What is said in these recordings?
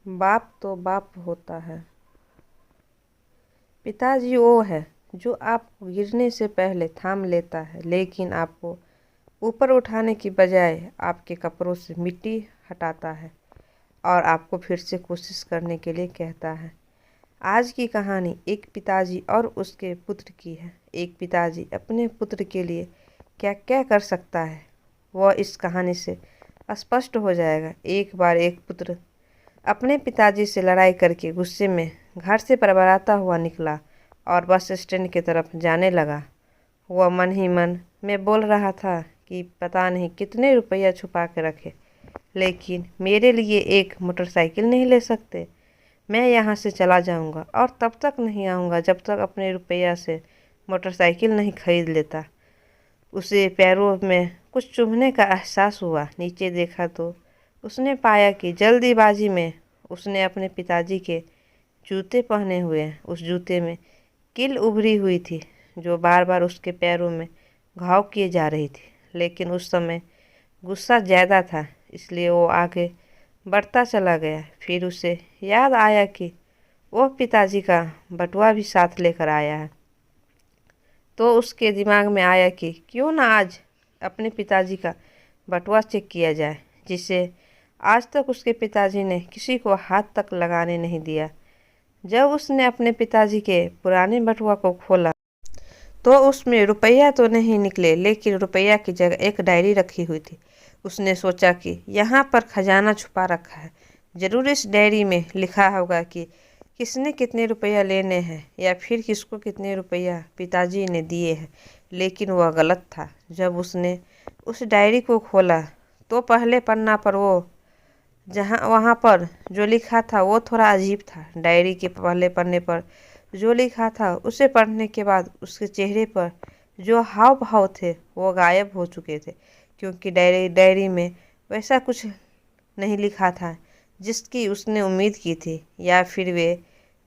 बाप तो बाप होता है। पिताजी वो है जो आपको गिरने से पहले थाम लेता है, लेकिन आपको ऊपर उठाने की बजाय आपके कपड़ों से मिट्टी हटाता है और आपको फिर से कोशिश करने के लिए कहता है। आज की कहानी एक पिताजी और उसके पुत्र की है। एक पिताजी अपने पुत्र के लिए क्या क्या कर सकता है, वह इस कहानी से स्पष्ट हो जाएगा। एक बार एक पुत्र अपने पिताजी से लड़ाई करके गुस्से में घर से बड़बड़ाता हुआ निकला और बस स्टैंड की तरफ जाने लगा। वह मन ही मन में बोल रहा था कि पता नहीं कितने रुपया छुपा के रखे, लेकिन मेरे लिए एक मोटरसाइकिल नहीं ले सकते। मैं यहाँ से चला जाऊँगा और तब तक नहीं आऊँगा जब तक अपने रुपया से मोटरसाइकिल नहीं खरीद लेता। उसे पैरों में कुछ चुभने का एहसास हुआ। नीचे देखा तो उसने पाया कि जल्दीबाजी में उसने अपने पिताजी के जूते पहने हुए हैं। उस जूते में कील उभरी हुई थी जो बार बार उसके पैरों में घाव किए जा रही थी। लेकिन उस समय गुस्सा ज़्यादा था, इसलिए वो आगे बढ़ता चला गया। फिर उसे याद आया कि वह पिताजी का बटुआ भी साथ लेकर आया है। तो उसके दिमाग में आया कि क्यों ना आज अपने पिताजी का बटुआ चेक किया जाए, जिसे आज तक उसके पिताजी ने किसी को हाथ तक लगाने नहीं दिया। जब उसने अपने पिताजी के पुराने बटुआ को खोला तो उसमें रुपया तो नहीं निकले, लेकिन रुपया की जगह एक डायरी रखी हुई थी। उसने सोचा कि यहाँ पर खजाना छुपा रखा है, जरूर इस डायरी में लिखा होगा कि किसने कितने रुपया लेने हैं या फिर किसको कितने रुपया पिताजी ने दिए हैं। लेकिन वह गलत था। जब उसने उस डायरी को खोला तो पहले पन्ना पर वहाँ पर जो लिखा था वो थोड़ा अजीब था। डायरी के पहले पन्ने पर जो लिखा था उसे पढ़ने के बाद उसके चेहरे पर जो हाव भाव थे वो गायब हो चुके थे, क्योंकि डायरी में वैसा कुछ नहीं लिखा था जिसकी उसने उम्मीद की थी, या फिर वे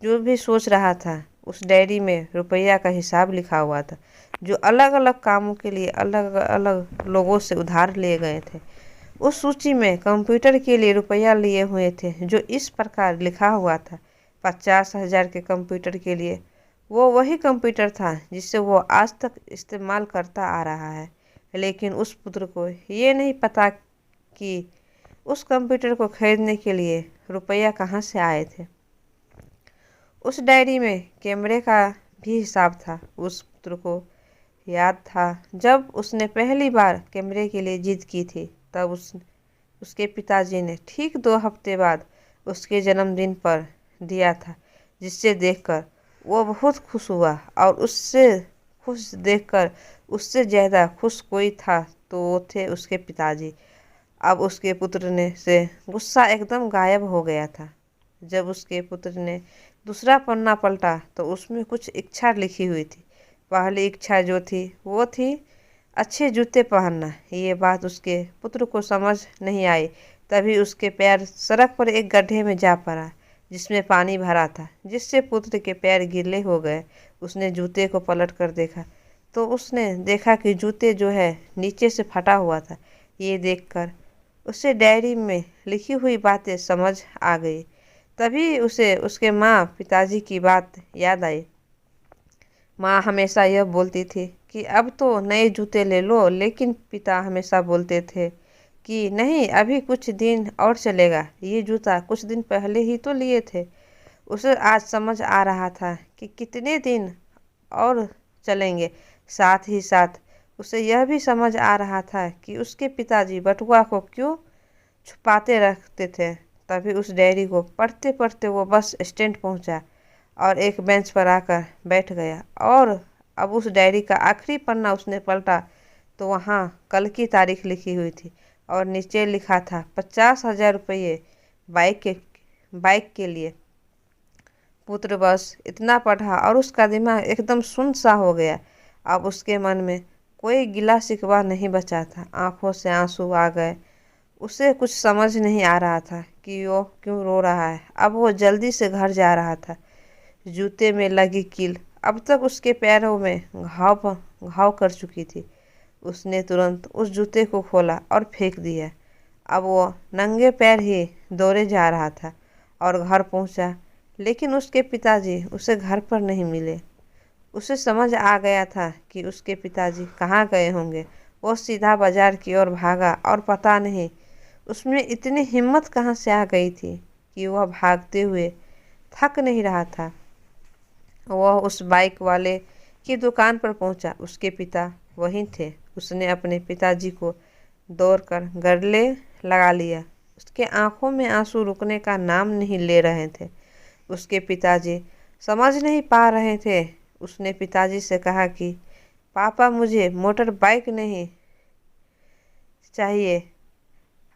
जो भी सोच रहा था। उस डायरी में रुपया का हिसाब लिखा हुआ था, जो अलग अलग कामों के लिए अलग अलग लोगों से उधार लिए गए थे। उस सूची में कंप्यूटर के लिए रुपया लिए हुए थे, जो इस प्रकार लिखा हुआ था। 50,000 के कंप्यूटर के लिए वो वही कंप्यूटर था जिसे वो आज तक इस्तेमाल करता आ रहा है। लेकिन उस पुत्र को ये नहीं पता कि उस कंप्यूटर को खरीदने के लिए रुपया कहाँ से आए थे। उस डायरी में कैमरे का भी हिसाब था। उस पुत्र को याद था जब उसने पहली बार कैमरे के लिए जिद की थी, तब उसके पिताजी ने ठीक 2 हफ्ते बाद उसके जन्मदिन पर दिया था, जिसे देखकर वो बहुत खुश हुआ। और उससे खुश देखकर उससे ज़्यादा खुश कोई था तो वो थे उसके पिताजी। अब उसके पुत्र ने से गुस्सा एकदम गायब हो गया था। जब उसके पुत्र ने दूसरा पन्ना पलटा तो उसमें कुछ इच्छा लिखी हुई थी। पहली इच्छा जो थी वो थी अच्छे जूते पहनना। ये बात उसके पुत्र को समझ नहीं आई। तभी उसके पैर सड़क पर एक गड्ढे में जा पड़ा जिसमें पानी भरा था, जिससे पुत्र के पैर गीले हो गए। उसने जूते को पलट कर देखा तो उसने देखा कि जूते जो है नीचे से फटा हुआ था। ये देखकर उसे डायरी में लिखी हुई बातें समझ आ गई। तभी उसे उसके माँ पिताजी की बात याद आई। माँ हमेशा यह बोलती थी कि अब तो नए जूते ले लो, लेकिन पिता हमेशा बोलते थे कि नहीं, अभी कुछ दिन और चलेगा, ये जूता कुछ दिन पहले ही तो लिए थे। उसे आज समझ आ रहा था कि कितने दिन और चलेंगे। साथ ही साथ उसे यह भी समझ आ रहा था कि उसके पिताजी बटुआ को क्यों छुपाते रखते थे। तभी उस डायरी को पढ़ते पढ़ते वो बस स्टैंड पहुंचा और एक बेंच पर आकर बैठ गया। और अब उस डायरी का आखिरी पन्ना उसने पलटा तो वहाँ कल की तारीख लिखी हुई थी और नीचे लिखा था 50,000 रुपये बाइक के लिए। पुत्र बस इतना पढ़ा और उसका दिमाग एकदम सुन्न सा हो गया। अब उसके मन में कोई गिला शिकवा नहीं बचा था। आंखों से आंसू आ गए। उसे कुछ समझ नहीं आ रहा था कि वो क्यों रो रहा है। अब वो जल्दी से घर जा रहा था। जूते में लगी कील अब तक उसके पैरों में घाव कर चुकी थी। उसने तुरंत उस जूते को खोला और फेंक दिया। अब वो नंगे पैर ही दौड़े जा रहा था और घर पहुंचा, लेकिन उसके पिताजी उसे घर पर नहीं मिले। उसे समझ आ गया था कि उसके पिताजी कहाँ गए होंगे। वो सीधा बाजार की ओर भागा और पता नहीं उसमें इतनी हिम्मत कहाँ से आ गई थी कि वह भागते हुए थक नहीं रहा था। वह उस बाइक वाले की दुकान पर पहुंचा। उसके पिता वहीं थे। उसने अपने पिताजी को दौड़कर गले लगा लिया। उसके आंखों में आंसू रुकने का नाम नहीं ले रहे थे। उसके पिताजी समझ नहीं पा रहे थे। उसने पिताजी से कहा कि पापा, मुझे मोटर बाइक नहीं चाहिए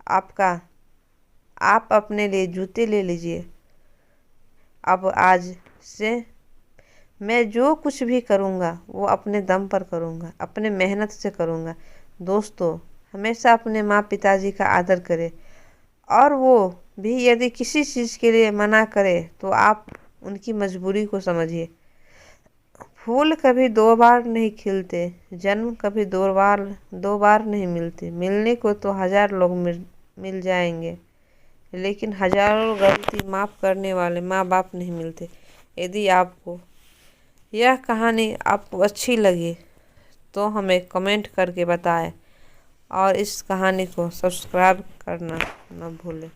आपका, आप अपने लिए जूते ले लीजिए। अब आज से मैं जो कुछ भी करूँगा वो अपने दम पर करूँगा, अपने मेहनत से करूँगा। दोस्तों, हमेशा अपने माँ पिताजी का आदर करें, और वो भी यदि किसी चीज़ के लिए मना करे तो आप उनकी मजबूरी को समझिए। फूल कभी दो बार नहीं खिलते, जन्म कभी दो बार नहीं मिलते। मिलने को तो 1000 लोग मिल जाएंगे, लेकिन हजारों गलती माफ़ करने वाले माँ बाप नहीं मिलते। यदि आपको यह कहानी आपको अच्छी लगी तो हमें कमेंट करके बताएं, और इस कहानी को सब्सक्राइब करना न भूलें।